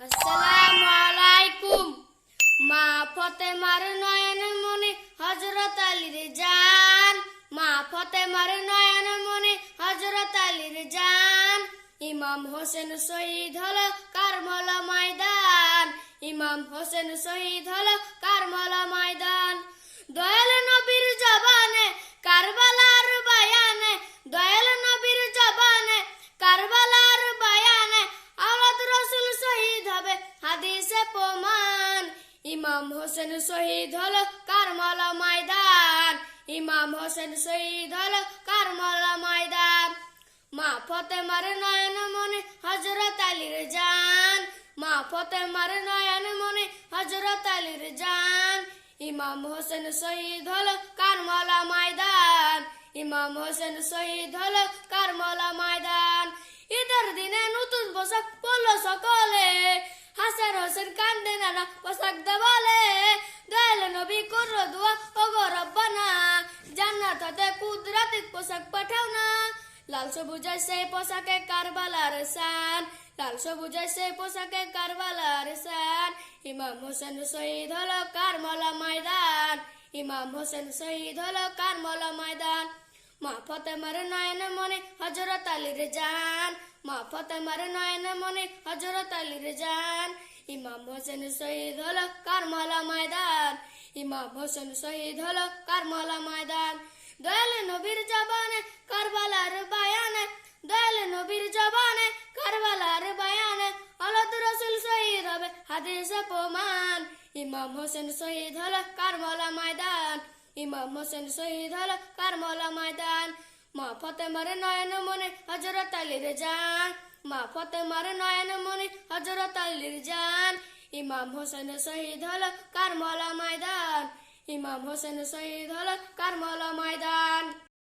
আসসালামু আলাইকুম। মা ফতেমার নয়ন মনে হযরত আলীর জান, মা ফতেমার নয়ন মনে হযরত আলীর জান। ইমাম হোসেন শহীদ হলো কারবালা ময়দান, ইমাম হোসেন শহীদ হলো কারবালা ময়দান। দয়াল নবীর জবানে কারবালার বায়ানে, দয়াল নবীর জবানে কারবালার বায়ানে আওলাদ রাসূল শহীদ হবে হাদিসে প্রমাণ। ইমাম হোসেন শহীদ হলো কারবালা ময়দান, ইমাম হোসেন শহীদ হলো কারবালা ময়দান। মা ফতেমার নয়ন মনে হযরত আলীর জান, মা ফতেমার নয়ন মনে হযরত আলীর জান। ইমাম হোসেন শহীদ হলো কারবালা ময়দান, ইমাম হোসেন শহীদ হলো কারবালা ময়দান। ঈদের দিনে নতুন পোশাক পরলো সকলে, হাসান হোসেন কান্দে নানা পোশাক দেওয়ালে। দয়াল নবী করলো দোয়া ওগো রব্বানা, জান্নাত হতে কুদরতি পোশাক পাঠাও না। লাল সবুজের সেই পোশাকে কারবালার শান, লাল সবুজের সেই পোশাকে কারবালার শান। ইমাম হোসেন শহীদ হলো কারবালা ময়দান, ইমাম হোসেন শহীদ হলো কারবালা ময়দান। মা ফতেমার নয়ন মনে হযরত আলীর জান, মা ফতেমার নয়ন মনে হযরত আলীর জান। ইমাম হোসেন শহীদ হলো কারবালা ময়দান, ইমাম হোসেন শহীদ হলো কারবালা ময়দান। দয়াল নবীর জবানে কারবালার বায়ানে, দয়াল নবীর জবানে কারবালার বায়ানে আওলাদ রাসূল শহীদ হবে হাদিসে প্রমাণ। ইমাম হোসেন শহীদ হলো কারবালা ময়দান, ইমাম হোসেন শহীদ হলো কারবালা ময়দান। মা ফতেমার নয়ন মনে হযরত আলীর জান, মা ফতেমার নয়ন মনে হযরত আলীর জান। ইমাম হোসেন শহীদ হলো কারবালা ময়দান, ইমাম হোসেন শহীদ হলো কারবালা ময়দান।